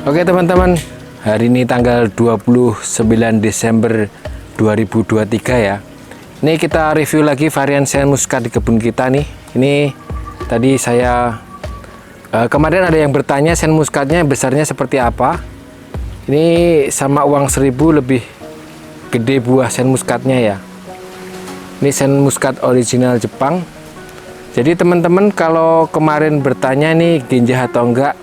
Oke teman-teman, hari ini tanggal 29 Desember 2023 ya. Ini kita review lagi varian Shine Muscat di kebun kita nih. Ini tadi saya kemarin ada yang bertanya Shine Muscatnya besarnya seperti apa. Ini sama uang 1000 lebih gede buah Shine Muscatnya ya. Ini Shine Muscat original Jepang. Jadi teman-teman kalau kemarin bertanya nih genjah atau enggak,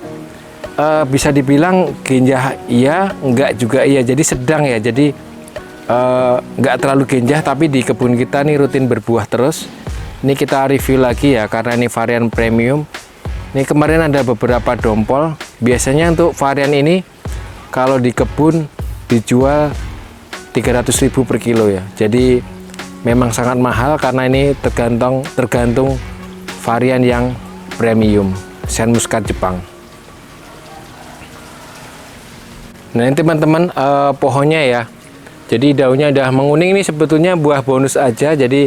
bisa dibilang genjah iya, enggak juga iya. Jadi sedang ya. Jadi enggak terlalu genjah, tapi di kebun kita nih rutin berbuah terus. Ini kita review lagi ya karena ini varian premium. Ini kemarin ada beberapa dompol. Biasanya untuk varian ini kalau di kebun dijual 300.000 per kilo ya. Jadi memang sangat mahal karena ini tergantung varian yang premium Shine Muscat Jepang. Nah ini teman-teman pohonnya ya. Jadi daunnya udah menguning, ini sebetulnya buah bonus aja. Jadi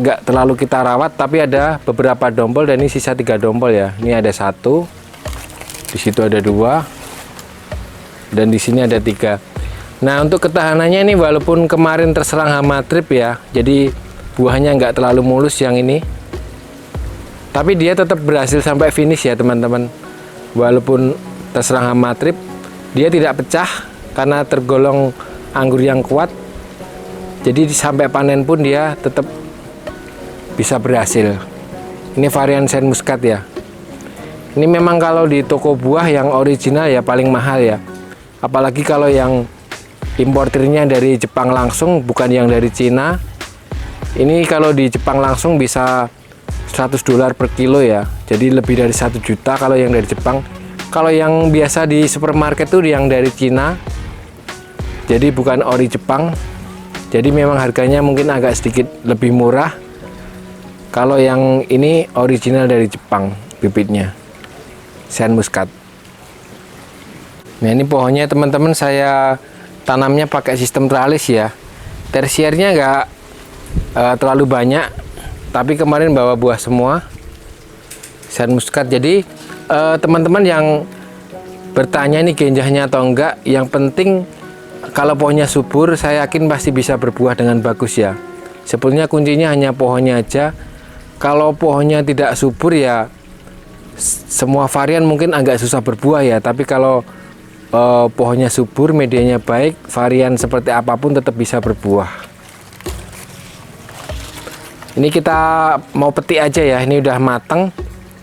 nggak terlalu kita rawat, tapi ada beberapa dompol dan ini sisa 3 dompol ya. Ini ada 1, di situ ada 2, dan di sini ada 3. Nah untuk ketahanannya ini walaupun kemarin terserang hama trip ya, jadi buahnya nggak terlalu mulus yang ini, tapi dia tetap berhasil sampai finish ya teman-teman. Walaupun terserang hama trip, dia tidak pecah karena tergolong anggur yang kuat. Jadi sampai panen pun dia tetap bisa berhasil. Ini varian Shine Muscat ya. Ini memang kalau di toko buah yang original ya paling mahal ya. Apalagi kalau yang importirnya dari Jepang langsung, bukan yang dari Cina. Ini kalau di Jepang langsung bisa $100 per kilo ya. Jadi lebih dari 1 juta kalau yang dari Jepang. Kalau yang biasa di supermarket tuh yang dari Cina, jadi bukan ori Jepang. Jadi memang harganya mungkin agak sedikit lebih murah. Kalau yang ini original dari Jepang bibitnya, Shine Muscat. Nah ini pohonnya teman-teman saya tanamnya pakai sistem tralis ya. Tersiernya nggak terlalu banyak, tapi kemarin bawa buah semua Shine Muscat. Jadi teman-teman yang bertanya ini genjahnya atau enggak, yang penting kalau pohonnya subur, saya yakin pasti bisa berbuah dengan bagus ya. Sebetulnya kuncinya hanya pohonnya aja. Kalau pohonnya tidak subur ya semua varian mungkin agak susah berbuah ya. Tapi kalau pohonnya subur, medianya baik, varian seperti apapun tetap bisa berbuah. Ini kita mau petik aja ya, ini udah mateng.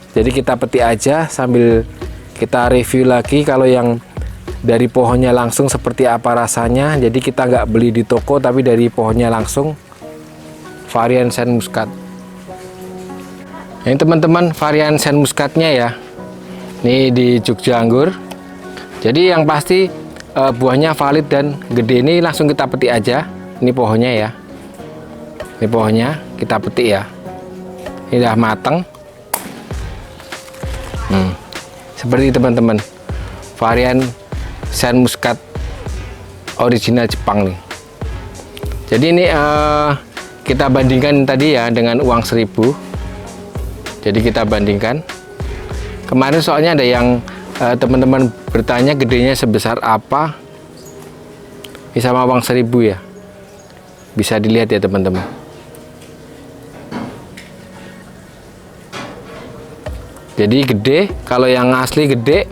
Jadi kita petik aja sambil kita review lagi kalau yang dari pohonnya langsung seperti apa rasanya. Jadi kita nggak beli di toko tapi dari pohonnya langsung, varian Shine Muscat. Ini teman-teman varian Shine Muscatnya ya. Ini di Jogja Anggur. Jadi yang pasti buahnya valid dan gede. Ini langsung kita petik aja. Ini pohonnya ya. Ini pohonnya kita petik ya. Ini udah mateng. Seperti teman-teman varian Shine Muscat original Jepang nih. Jadi ini kita bandingkan tadi ya dengan uang 1000. Jadi kita bandingkan. Kemarin soalnya ada yang teman-teman bertanya gedenya sebesar apa. Ini sama uang 1000 ya. Bisa dilihat ya teman-teman. Jadi gede, kalau yang asli gede.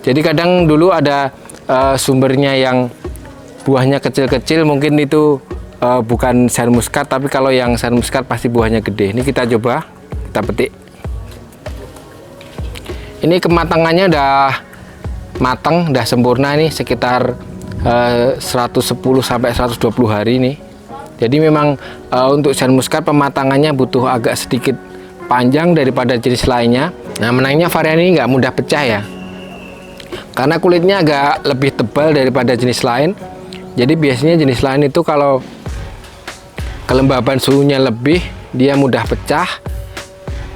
Jadi kadang dulu ada sumbernya yang buahnya kecil-kecil, mungkin itu bukan Shine Muscat, tapi kalau yang Shine Muscat pasti buahnya gede. Ini kita coba, kita petik. Ini kematangannya udah matang, udah sempurna nih, sekitar 110 sampai 120 hari nih. Jadi memang untuk Shine Muscat pematangannya butuh agak sedikit panjang daripada jenis lainnya. Nah menangnya varian ini nggak mudah pecah ya, karena kulitnya agak lebih tebal daripada jenis lain. Jadi biasanya jenis lain itu kalau kelembaban suhunya lebih, dia mudah pecah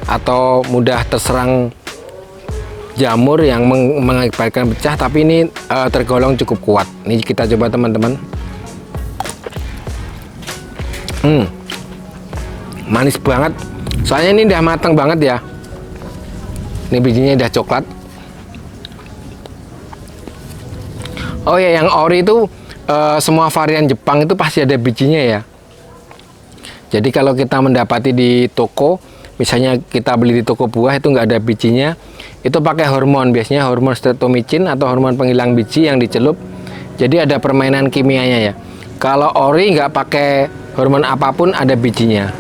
atau mudah terserang jamur yang mengakibatkan pecah. Tapi ini tergolong cukup kuat. Ini kita coba teman-teman. Manis banget. Soalnya ini udah matang banget ya. Ini bijinya udah coklat. Oh ya, yang ori itu semua varian Jepang itu pasti ada bijinya ya. Jadi kalau kita mendapati di toko, misalnya kita beli di toko buah itu nggak ada bijinya, itu pakai hormon, biasanya hormon streptomycin atau hormon penghilang biji yang dicelup. Jadi ada permainan kimianya ya. Kalau ori nggak pakai hormon apapun, ada bijinya.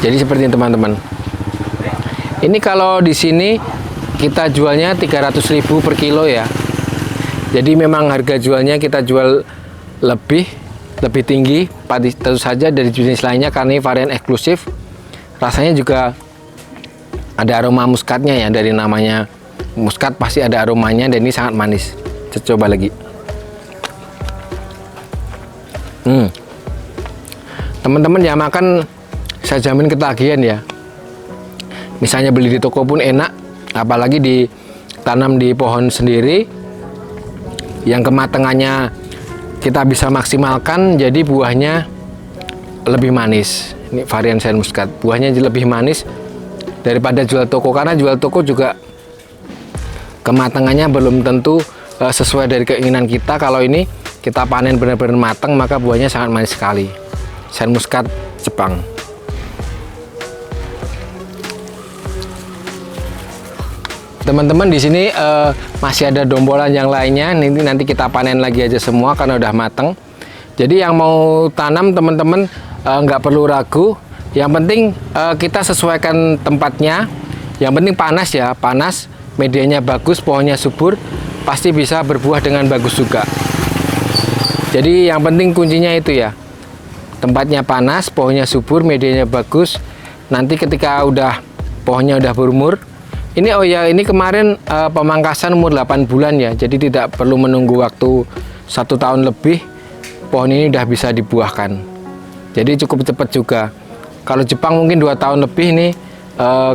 Jadi seperti ini teman-teman. Ini kalau di sini kita jualnya 300.000 per kilo ya. Jadi memang harga jualnya kita jual lebih tinggi tentu saja dari jenis lainnya karena ini varian eksklusif. Rasanya juga ada aroma muskatnya ya, dari namanya muskat pasti ada aromanya, dan ini sangat manis. Kita coba lagi. Teman-teman ya, makan saya jamin ketagihan ya. Misalnya beli di toko pun enak, apalagi ditanam di pohon sendiri yang kematangannya kita bisa maksimalkan, jadi buahnya lebih manis. Ini varian Shine Muscat, buahnya lebih manis daripada jual toko, karena jual toko juga kematangannya belum tentu sesuai dari keinginan kita. Kalau ini kita panen benar-benar matang, maka buahnya sangat manis sekali. Shine Muscat Jepang. Teman-teman, di sini masih ada dombolan yang lainnya. Ini nanti kita panen lagi aja semua karena udah matang. Jadi yang mau tanam teman-teman nggak perlu ragu. Yang penting kita sesuaikan tempatnya. Yang penting panas ya, panas, medianya bagus, pohonnya subur, pasti bisa berbuah dengan bagus juga. Jadi yang penting kuncinya itu ya, tempatnya panas, pohonnya subur, medianya bagus. Nanti ketika pohonnya udah berumur, ini oh ya, ini kemarin pemangkasan umur 8 bulan ya, jadi tidak perlu menunggu waktu 1 tahun lebih, pohon ini udah bisa dibuahkan. Jadi cukup cepat juga. Kalau Jepang mungkin 2 tahun lebih nih,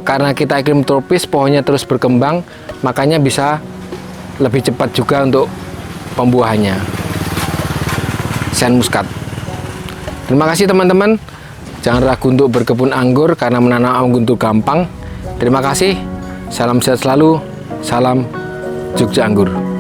karena kita iklim tropis, pohonnya terus berkembang, makanya bisa lebih cepat juga untuk pembuahannya. Shine Muscat. Terima kasih teman-teman. Jangan ragu untuk berkebun anggur karena menanam anggur itu gampang. Terima kasih. Salam sehat selalu, salam Jogja Anggur.